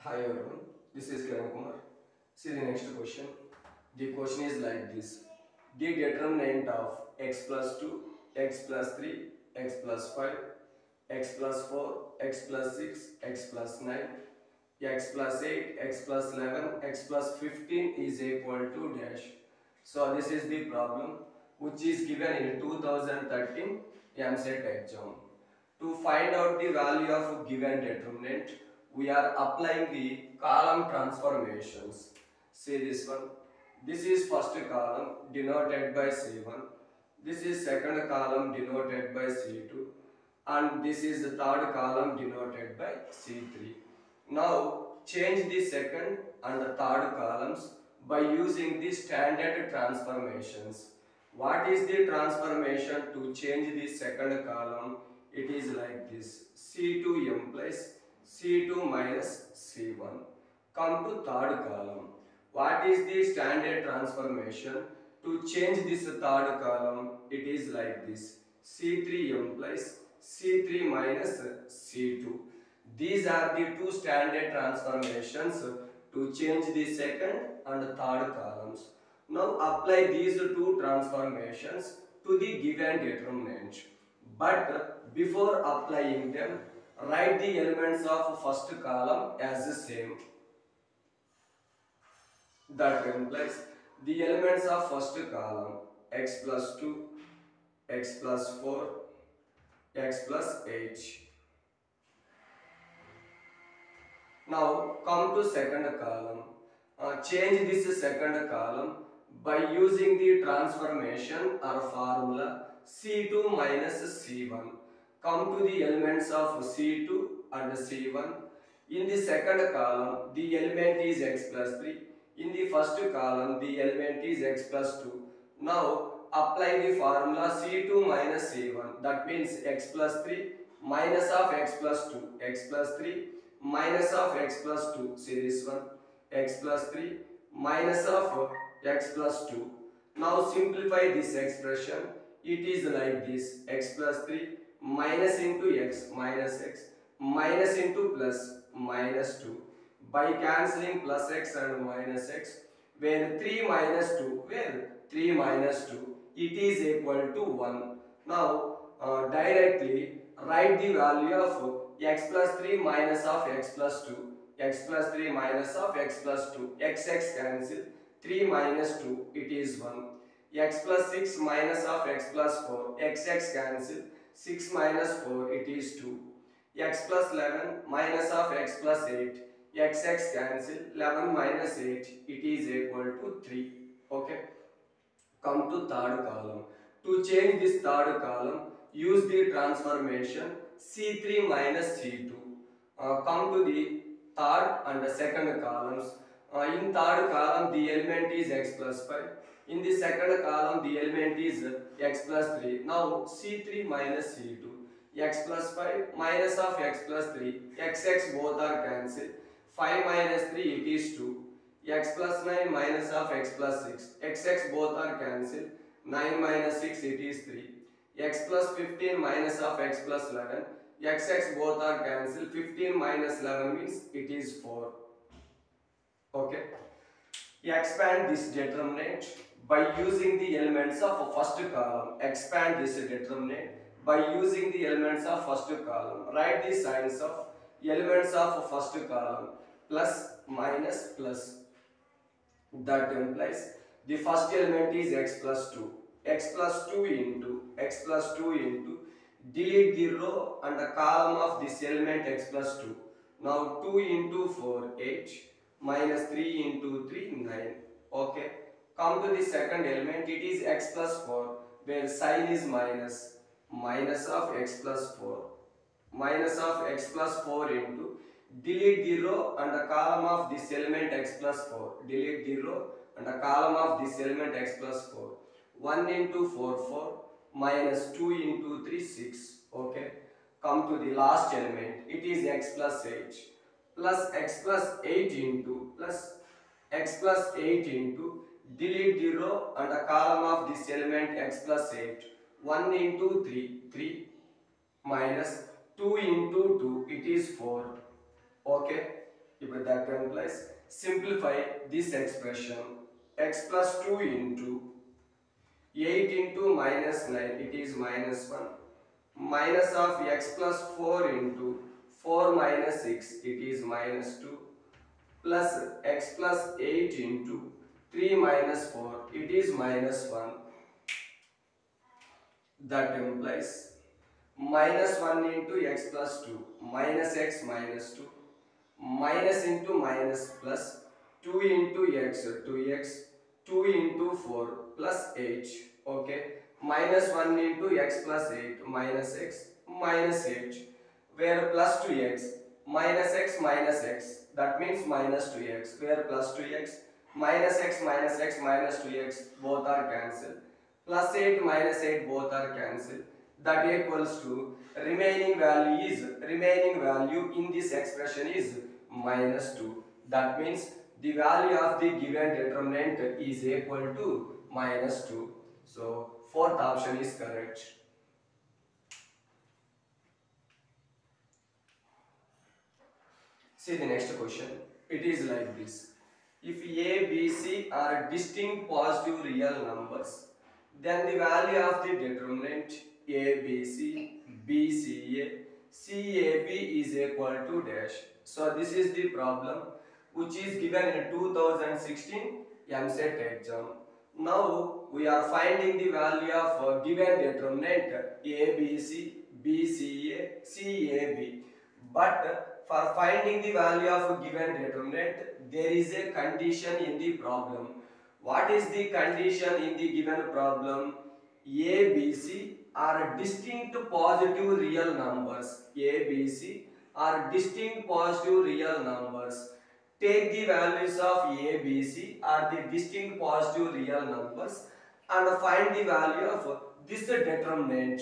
Hi everyone, this is Kiran Kumar. See the next question. The question is like this. The determinant of x plus 2, x plus 3, x plus 5, x plus 4, x plus 6, x plus 9, x plus 8, x plus 11, x plus 15 is equal to dash. So this is the problem which is given in 2013 MCET exam. To find out the value of given determinant, we are applying the column transformations. See this one. This is first column denoted by C1. This is second column denoted by C2. And this is the third column denoted by C3. Now change the second and the third columns by using the standard transformations. What is the transformation to change the second column? It is like this. C2 implies C2 minus C1. Come to third column. What is the standard transformation to change this third column? It is like this. C3 implies C3 minus C2. These are the two standard transformations to change the second and third columns. Now apply these two transformations to the given determinant. But before applying them, write the elements of first column as the same. That implies the elements of first column x plus 2, x plus 4, x plus 8. Now come to second column. Change this second column by using the transformation or formula C2 minus C1. Come to the elements of C2 and C1. In the second column, the element is x plus 3. In the first column, the element is x plus 2. Now apply the formula C2 minus C1. That means x plus 3 minus of x plus 2. X plus 3 minus of x plus 2. See this one. X plus 3 minus of x plus 2. Now simplify this expression. It is like this. X plus 3 minus into x minus x minus into plus minus 2. By cancelling plus x and minus x, where 3 minus 2, where 3 minus 2, it is equal to 1. Now directly write the value of x plus 3 minus of x plus 2, x plus 3 minus of x plus 2, x cancel, 3 minus 2, it is 1, x plus 6 minus of x plus 4, x cancel, 6 minus 4, it is 2, x plus 11 minus of x plus 8, x cancel, 11 minus 8, it is equal to 3, okay. Come to third column. To change this third column, use the transformation C3 minus C2. Come to the third and the second columns. In third column, the element is x plus 5. In the second column, the element is x plus 3. Now, C3 minus C2. X plus 5 minus of x plus 3. X both are cancelled. 5 minus 3, it is 2. X plus 9 minus of x plus 6. X both are cancelled. 9 minus 6, it is 3. X plus 15 minus of x plus 11. X both are cancelled. 15 minus 11 means it is 4. Okay. Expand this determinant by using the elements of first column. Expand this determinant by using the elements of first column. Write the signs of elements of first column. Plus, minus, plus. That implies the first element is x plus 2. X plus 2 into x plus 2 into delete the row and the column of this element x plus 2. Now 2 into 4 8 minus 3 into 3 9. Okay. Come to the second element, it is x plus 4 where sign is minus. Minus of x plus 4. Minus of x plus 4 into delete the row and the column of this element x plus 4. Delete the row and the column of this element x plus 4. 1 into 4 4 minus 2 into 3 6. Okay. Come to the last element. It is x plus 8 plus x plus 8 into plus x plus 8 into delete the row and the column of this element x plus 8. 1 into 3 3 minus 2 into 2, it is 4. Okay. ఇప్పుడు that implies simplify this expression x plus 2 into 8 into minus 9, it is minus 1, minus of x plus 4 into 4 minus 6, it is minus 2, plus x plus 8 into 3 minus 4, it is minus 1. That implies minus 1 into x plus 2 minus x minus 2 minus into minus plus 2 into x 2x 2 into 4 plus 8. Okay, minus 1 into x plus 8 minus x minus 8, where plus 2x minus x, that means minus 2x, where plus 2x minus x minus 2x both are cancelled, plus 8 minus 8 both are cancelled. That equals to remaining value in this expression is minus 2. That means the value of the given determinant is equal to minus 2. So fourth option is correct. See the next question. It is like this. If A, B, C are distinct positive real numbers, then the value of the determinant ABC, BCA, CAB is equal to dash. So this is the problem which is given in 2016 MCET exam. Now we are finding the value of given determinant ABC, BCA, CAB. But for finding the value of a given determinant, there is a condition in the problem. What is the condition in the given problem? A, B, C are distinct positive real numbers. A, B, C are distinct positive real numbers. Take the values of A, B, C are the distinct positive real numbers and find the value of this determinant.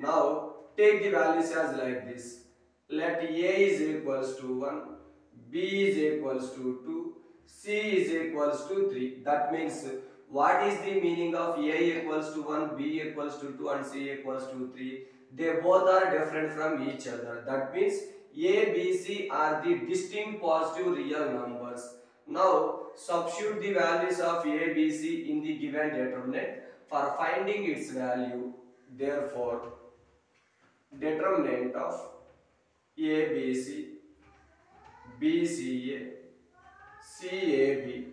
Now take the values as like this. Let A is equals to 1, B is equals to 2, C is equals to 3. That means what is the meaning of A equals to 1, B equals to 2 and C equals to 3? They both are different from each other. That means A, B, C are the distinct positive real numbers. Now substitute the values of A, B, C in the given determinant for finding its value. Therefore, determinant of ABC, BCA, CAB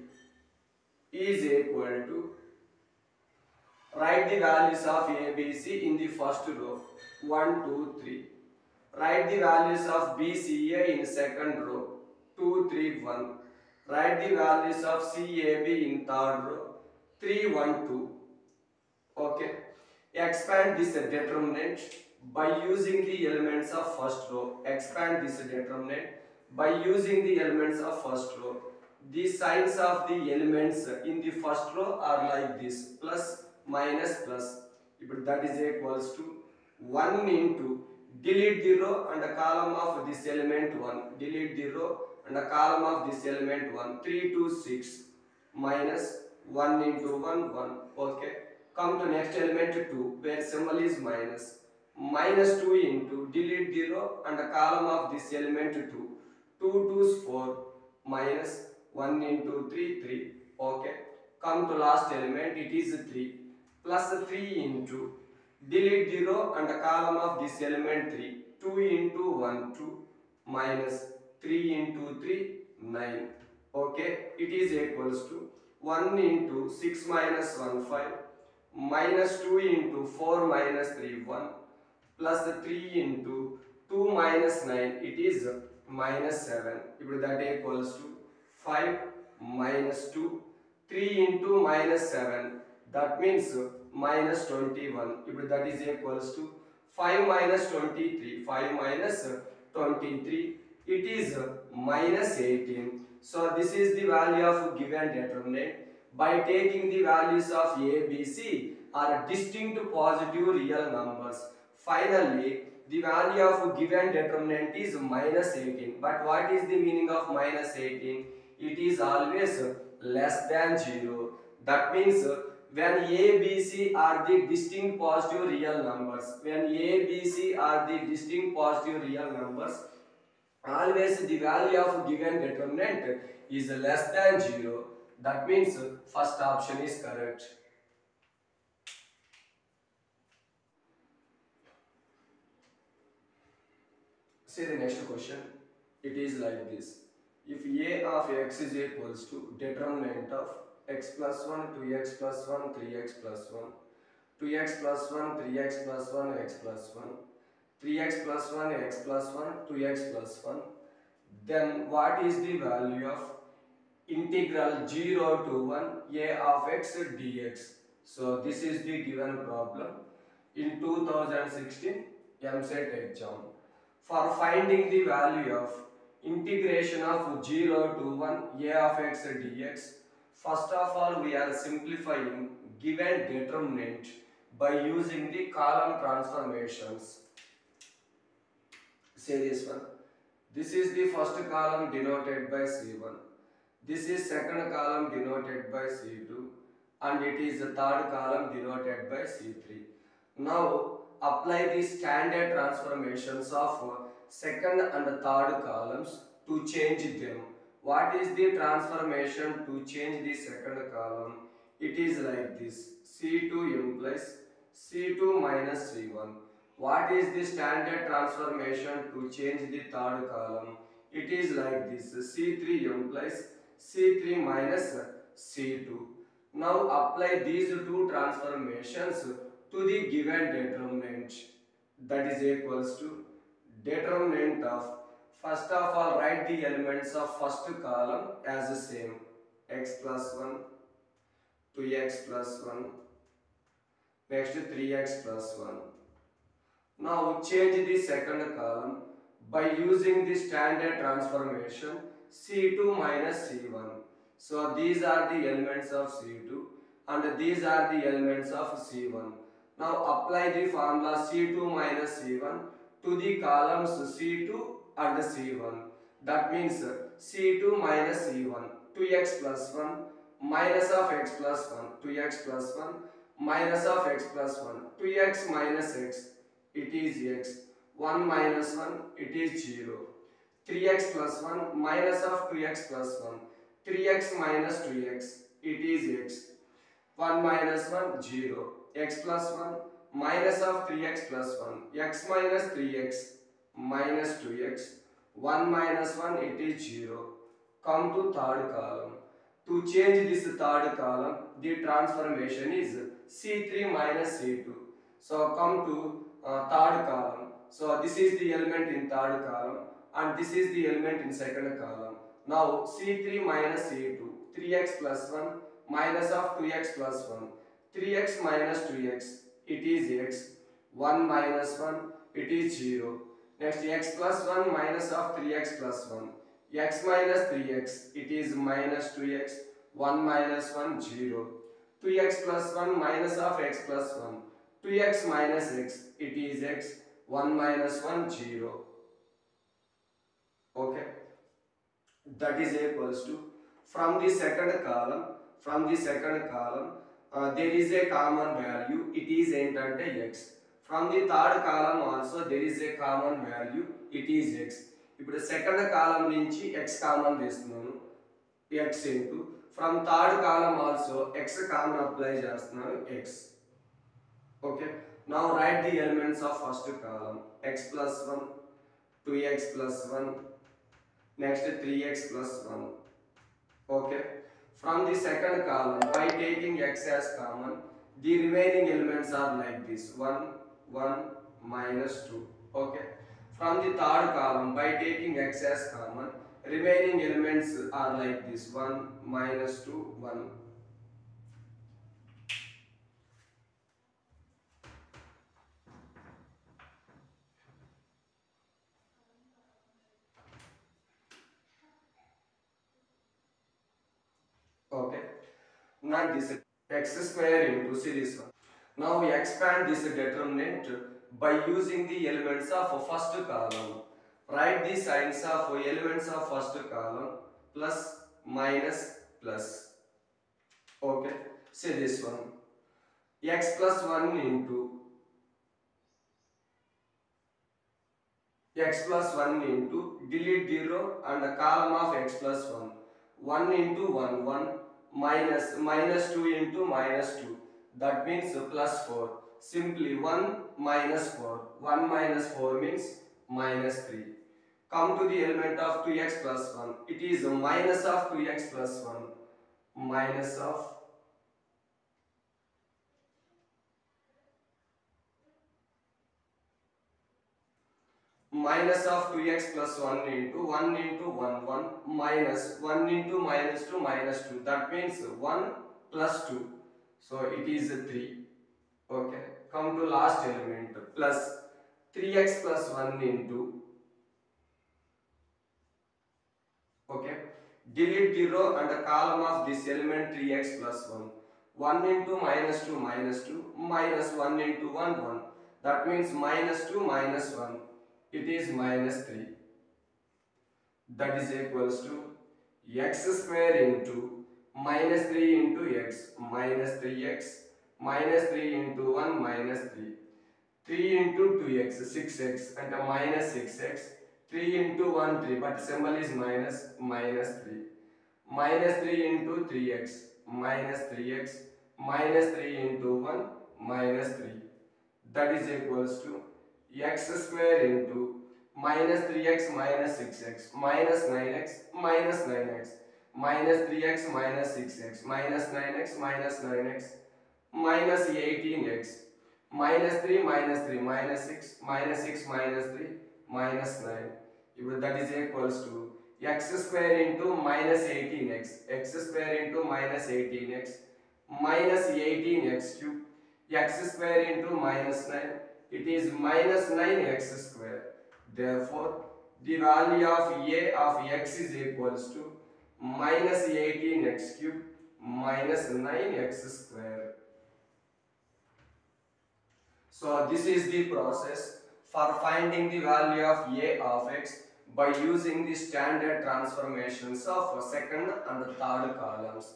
is equal to, write the values of ABC in the first row 1, 2, 3. Write the values of BCA in second row 2, 3, 1. Write the values of CAB in third row 3, 1, 2. Okay. Expand this determinant by using the elements of first row. Expand this determinant by using the elements of first row. The signs of the elements in the first row are like this: plus, minus, plus. That is equals to 1 into, delete the row and the column of this element 1. Delete the row and the column of this element 1. 3 to 6 minus 1 into 1, 1. Okay. Come to next element 2, where symbol is minus. Minus 2 into, delete the row and the column of this element 2. 2 2's 4 minus 1 into 3, 3. Okay. Come to last element, it is 3. Plus 3 into, delete the row and the column of this element 3. 2 into 1, 2 minus 3 into 3, 9. Okay. It is equals to 1 into 6 minus 1, 5. Minus 2 into 4 minus 3, 1. Plus 3 into 2 minus 9, it is minus 7. That equals to 5 minus 2. 3 into minus 7, that means minus 21. That is equals to 5 minus 23. 5 minus 23, it is minus 18. So this is the value of given determinant. By taking the values of A, B, C are distinct positive real numbers. Finally, the value of given determinant is minus 18. But what is the meaning of minus 18? It is always less than 0. That means when A, B, C are the distinct positive real numbers, always the value of given determinant is less than 0. That means first option is correct. See the next question. It is like this. If a of x is equals to determinant of x plus 1, 2x plus 1, 3x plus 1, 2x plus 1, 3x plus 1, x plus 1, 3x plus 1, x plus 1, 2x plus 1, then what is the value of integral 0 to 1 a of x dx? So this is the given problem in 2016 MSET exam. For finding the value of integration of 0 to 1 a of x dx, first of all we are simplifying given determinant by using the column transformations. Say this one. This is the first column denoted by C1. This is second column denoted by C2 and it is the third column denoted by C3. Now apply the standard transformations of second and third columns to change them. What is the transformation to change the second column? It is like this. C2 implies C2 minus C1. What is the standard transformation to change the third column? It is like this. C3 implies C3 minus C2. Now apply these two transformations to the given determinant. That is equals to determinant of, first of all write the elements of first column as the same. X plus 1, 2x plus 1, next 3x plus 1. Now change the second column by using the standard transformation C2 minus C1. So these are the elements of C2 and these are the elements of C1. Now apply the formula C2 minus C1 to the columns C2 and C1. That means C2 minus C1, 2x plus 1 minus of x plus 1, 2x plus 1 minus of x plus 1, 2x minus x, it is x, 1 minus 1, it is 0, 3x plus 1 minus of 2x plus 1, 3x minus 2x, it is x, 1 minus 1, 0, x plus 1 minus of 3x plus 1, x minus 3x minus 2x, 1 minus 1, it is 0. Come to third column. To change this third column, the transformation is C3 minus C2. So come to third column. So this is the element in third column and this is the element in second column. Now C3 minus C2, 3x plus 1 minus of 2x plus 1, 3x minus 2x, it is x, 1 minus 1, it is 0. Next x plus 1 minus of 3x plus 1, x minus 3x, it is minus 2x, 1 minus 1, 0. 2x plus 1 minus of x plus 1, 2x minus x, it is x, 1 minus 1, 0. Okay, that is equals to, from the second column, there is a common value, it is entante x. From the third column also there is a common value, it is x. ఇప్పుడు second column నుంచి x common తీస్తున్నాను, x into from third column also x common apply చేస్తున్నాను, x. Okay, now right the elements of first column. x plus 1, 2x plus 1, next 3x plus 1. Okay, from the second column by taking x as common, the remaining elements are like this, 1, 1, minus 2. Okay, from the third column by taking x as common, remaining elements are like this, 1, minus 2, 1. Okay, now this x square into, see this one. Now we expand this determinant by using the elements of first column. Write the signs of elements of first column, plus, minus, plus. Okay, see this one. X plus 1 into x plus 1 into delete 0 and the column of x plus 1. 1 into 1 1 minus 2 into minus 2. That means plus 4. Simply 1 minus 4. 1 minus 4 means minus 3. Come to the element of 2x plus 1. It is a minus of 2x plus 1. Minus of minus of 2x plus 1 into 1 into 1 1 minus 1 into minus 2 minus 2. That means 1 plus 2. So it is 3. Okay. Come to last element plus 3x plus 1 into, okay, delete 0 and the column of this element 3x plus 1. 1 into minus 2 minus 2 minus 1 into 1 1. That means minus 2 minus 1. It is minus 3. That is equals to x square into minus 3 into x minus 3x minus 3 into 1 minus 3. 3 into 2x 6x and a minus 6x. 3 into 1 3, but symbol is minus 3. Minus 3 into 3x minus 3x minus 3 into 1 minus 3. That is equals to x square into minus 3x minus 6x minus 9x minus 9x minus 3x minus 6x minus 9x minus 9x minus 18x minus 3 minus 3 minus 6 minus 6 minus 3 minus 9. If that is equals to x square into minus 18x x square into minus 18x minus 18x cube x square into minus 9, it is minus 9x square. Therefore, the value of a of x is equals to minus 18x cube minus 9x square. So this is the process for finding the value of a of x by using the standard transformations of second and third columns.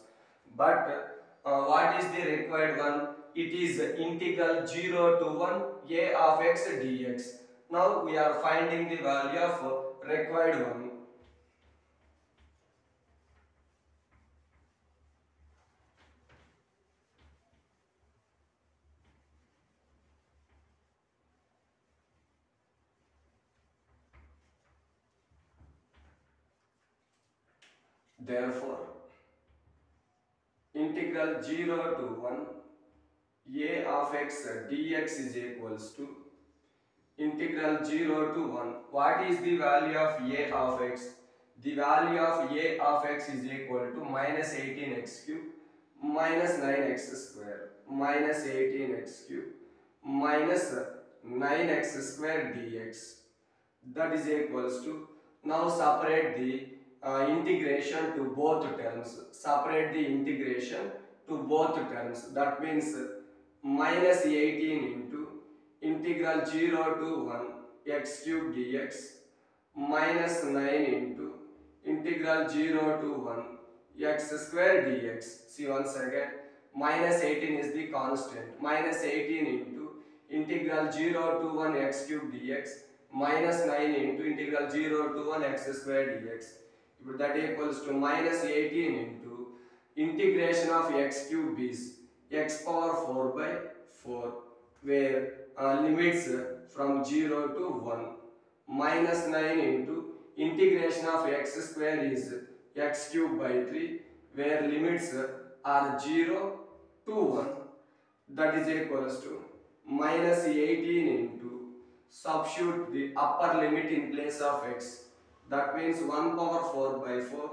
But what is the required one? It is integral 0 to 1 a of x dx. Now we are finding the value of required one. Therefore, integral 0 to 1 a of x dx is equals to integral 0 to 1. What is the value of a of x? The value of a of x is equal to minus 18x cube minus 9x square minus 18x cube minus 9x square dx. That is equals to, now separate the integration to both terms. Separate the integration to both terms. That means minus 18 into integral 0 to 1 x cube dx minus 9 into integral 0 to 1 x square dx. See once again, minus 18 is the constant. Minus 18 into integral 0 to 1 x cube dx minus 9 into integral 0 to 1 x square dx. That equals to minus 18 into integration of x cube is x power 4 by 4, where limits from 0 to 1, minus 9 into integration of x square is x cube by 3, where limits are 0 to 1. That is equals to minus 18 into, substitute the upper limit in place of x. That means 1 power 4 by 4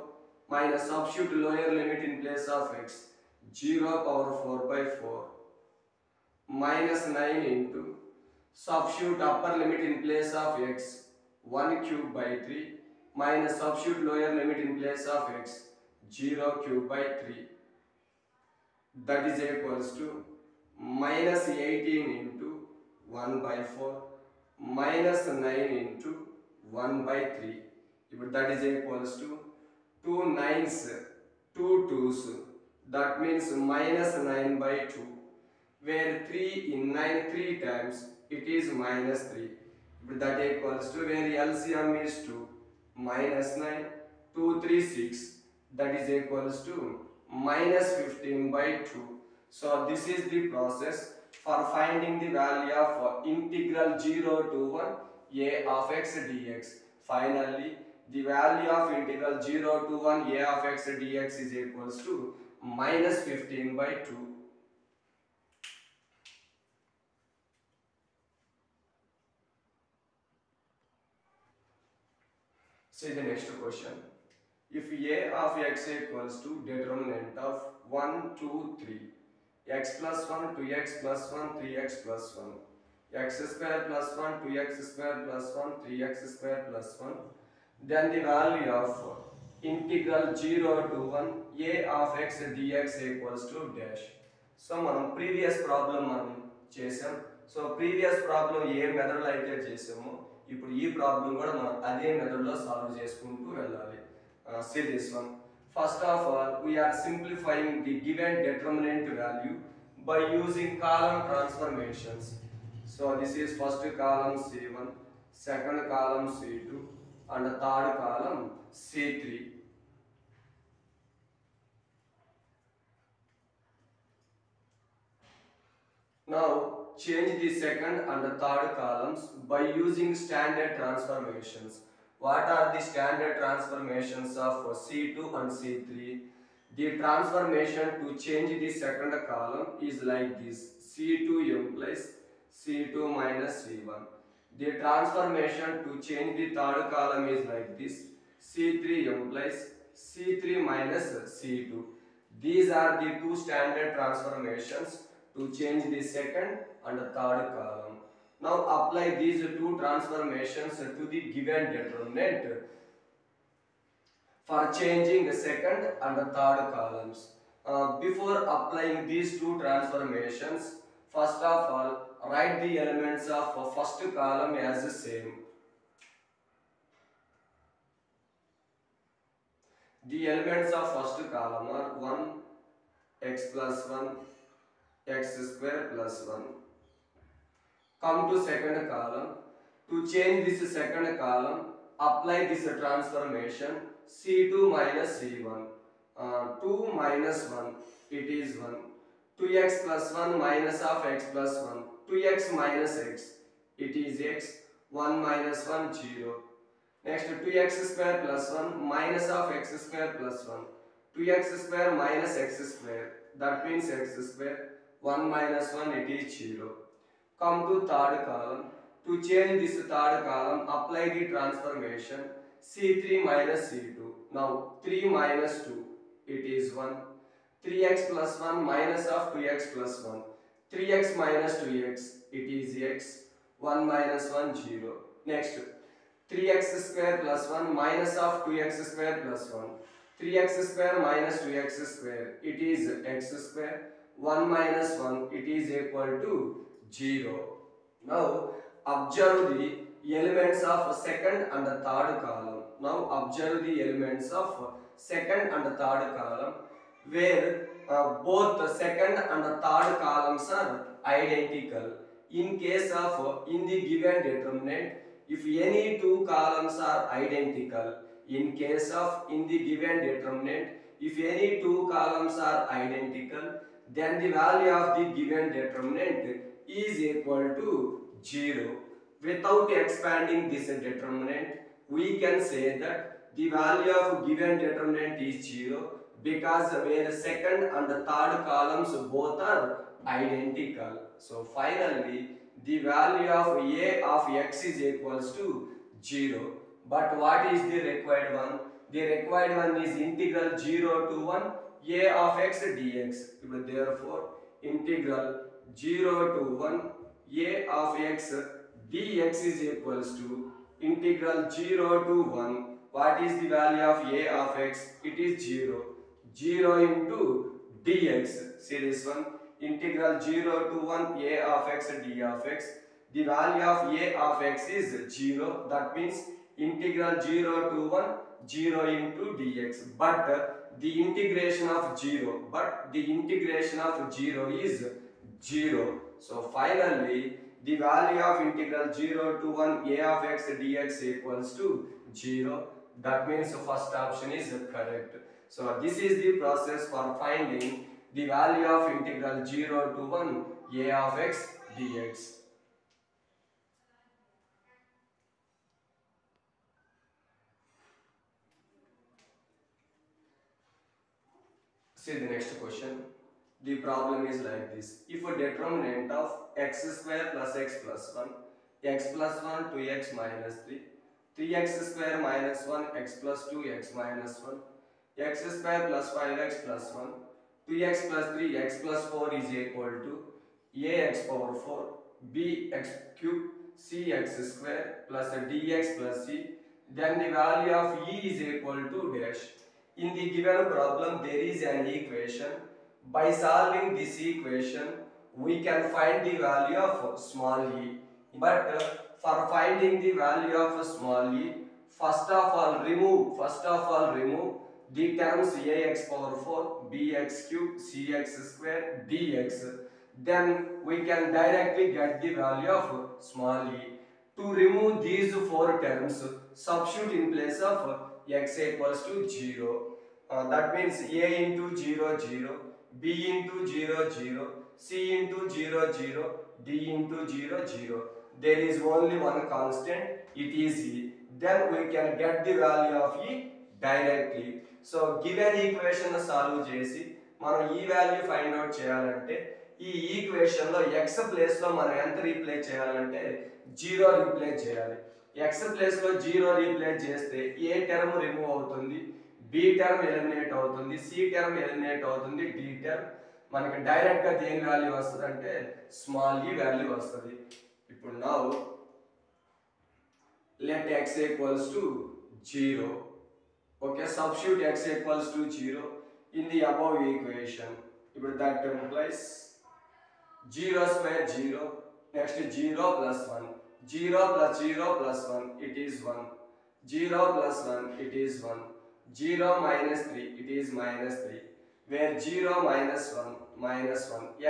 minus substitute lower limit in place of x. 0 power 4 by 4 minus 9 into, substitute upper limit in place of x. 1 cube by 3 minus substitute lower limit in place of x. 0 cube by 3. That is equals to minus 18 into 1 by 4 minus 9 into 1 by 3. If that is equals to 2 nines, 2 twos. That means minus 9 by 2. Where 3 in 9 3 times, it is minus 3. that equals to, where LCM is 2, minus 9, 2, 3, 6, that is equals to minus 15 by 2. So this is the process for finding the value of integral 0 to 1 a of x dx. Finally, the value of integral 0 to 1 a of x dx is equals to minus 15 by 2. See the next question. If a of x equals to determinant of 1, 2, 3, x plus 1, 2x plus 1, 3x plus 1, x square plus 1, 2x square plus 1, 3x square plus 1, then the value of integral 0 to 1 a of x dx equals to dash. So మనం previous problem మనం చేసాం. So previous problem ఏ మెథడ్లో అయితే చేసామో ఇప్పుడు ఈ problem కూడా మనం అదే మెథడ్లో సాల్వ్ చేసుకుంటూ వెళ్ళాలి. See this one. First of all, we are simplifying the given determinant value by using column transformations. So this is first column C1, second column C2, and third column C3. Now change the second and the third columns by using standard transformations. What are the standard transformations of C2 and C3? The transformation to change the second column is like this. C2 implies C2 minus C1. The transformation to change the third column is like this. C3 implies C3 minus C2. These are the two standard transformations to change the second and the third column. Now apply these two transformations to the given determinant for changing the second and the third columns. Before applying these two transformations, first of all, write the elements of first column as the same. The elements of first column are 1, x plus 1, x square plus 1. Come to second column. To change this second column, apply this transformation C2 minus C1. 2 minus 1, it is 1. 2x plus 1 minus of x plus 1. 2x minus x, it is x. 1 minus 1, 0. Next 2x square plus 1 minus of x square plus 1. 2x square minus x square, that means x square. 1 minus 1, it is 0. Come to third column. To change this third column, apply the transformation C3 minus C2. Now 3 minus 2, it is 1. 3x plus 1 minus of 2x plus 1. 3x minus 2x, it is x. 1 minus 1, 0. Next 3x square plus 1 minus of 2x square plus 1. 3x square minus 2x square, it is x square. 1 minus 1, it is equal to 0. Now observe the elements of second and the third column. Now observe the elements of second and the third column, where both the second and the third columns are identical. In case of in the given determinant, if any two columns are identical, in case of in the given determinant, if any two columns are identical, then the value of the given determinant is equal to 0. Without expanding this determinant, we can say that the value of given determinant is 0 because where second and the third columns both are identical. So finally, the value of a of x is equals to 0. But what is the required one? The required one is integral 0 to 1 a of x dx. Therefore, integral 0 to 1 a of x dx is equals to integral 0 to 1. What is the value of a of x? It is 0. 0 into dx. See this one. Integral 0 to 1 a of x d of x. The value of a of x is 0. That means integral 0 to 1, 0 into dx. But the integration of 0 is 0. So finally, the value of integral 0 to 1 a of x dx equals to 0. That means the first option is correct. So this is the process for finding the value of integral 0 to 1 a of x dx. See the next question. The problem is like this. If a determinant of x square plus x plus 1, x plus 1, 2x minus 3, 3x square minus 1, x plus 2, x minus 1, x square plus 5x plus 1, 2x plus 3, x plus 4 is equal to ax power 4, bx cube, cx square plus dx plus c, then the value of e is equal to dash. In the given problem, there is an equation. By solving this equation, we can find the value of small e. But for finding the value of small e, first of all remove the terms ax power 4, bx cube, cx square, dx. Then we can directly get the value of small e. To remove these four terms, substitute in place of x equals to 0. That means a into 0, 0, b into 0, 0, c into 0, 0, d into 0, 0. There is only one constant, it is e. Then we can get the value of e directly. So given equation solve చేసి మనం ఈ value find out చేయాలంటే ఈ equation లో x place లో మనం ఎంత replace చేయాలంటే 0 రీప్లేస్ చేయాలి. x ప్లేస్ లో 0 రీప్లేస్ చేస్తే a టర్మ్ రిమూవ్ అవుతుంది, b టర్మ్ ఎలిమినేట్ అవుతుంది, c టర్మ్ ఎలిమినేట్ అవుతుంది, d టర్మ్ మనకి డైరెక్ట్ గా దేని వాల్యూ వస్తుంది అంటే స్మాల్ e వాల్యూ వస్తుంది. ఇప్పుడు now let x equals to 0. Okay, substitute x equals to 0 in the above equation. That implies 0 square 0, next 0 plus 1, 0 plus 0 plus 1, it is 1, 0 plus 1, it is 1, 0 minus 3, it is minus 3, where 0 minus 1,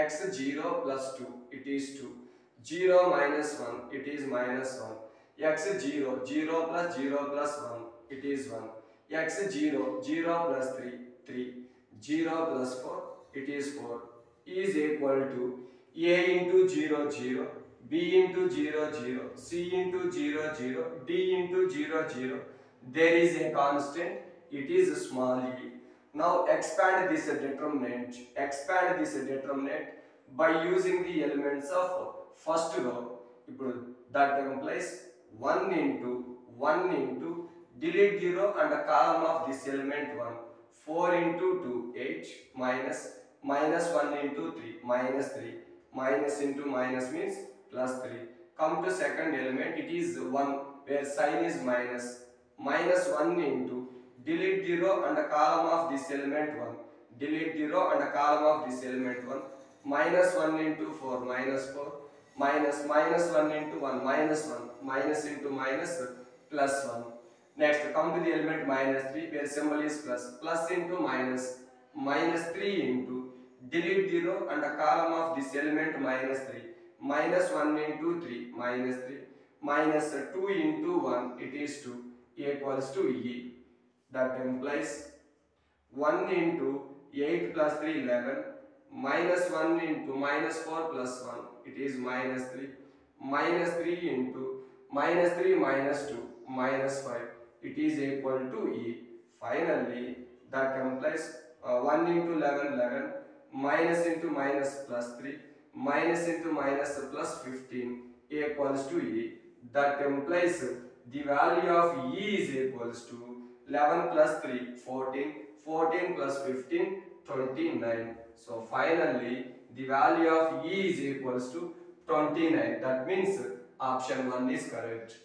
x 0 plus 2, it is 2, 0 minus 1, it is minus 1, x 0, 0 plus 0 plus 1, it is 1, x 0, 0 plus 3, 3, 0 plus 4, it is 4, is equal to a into 0, 0, b into 0, 0, c into 0, 0, d into 0, 0. There is a constant, it is small e. Now expand this determinant by using the elements of first row. That implies 1 into delete 0 and the column of this element 1, 4 into 2, 8, minus 1 into 3, minus 3, minus into minus means plus 3. Come to second element, it is 1 where sign is minus, minus 1 into delete 0 and the column of this element 1, delete 0 and the column of this element 1, minus 1 into 4, minus 4, minus 1 into 1, minus 1, minus into minus plus 1. Next come to the element minus 3 where symbol is plus, plus into minus, minus 3 into delete 0 and the column of this element minus 3, minus 1 into 3, minus 3, minus 2 into 1, it is 2, equals to e. That implies 1 into 8 plus 3, 11, minus 1 into minus 4 plus 1, it is minus 3, minus 3 into minus 3 minus 2, minus 5, it is equal to e. Finally, that implies 1 into 11, 11, minus into minus plus 3, minus into minus plus 15, equals to e. That implies the value of e is equals to 11 plus 3, 14, 14 plus 15, 29. So finally, the value of e is equals to 29. That means option 1 is correct.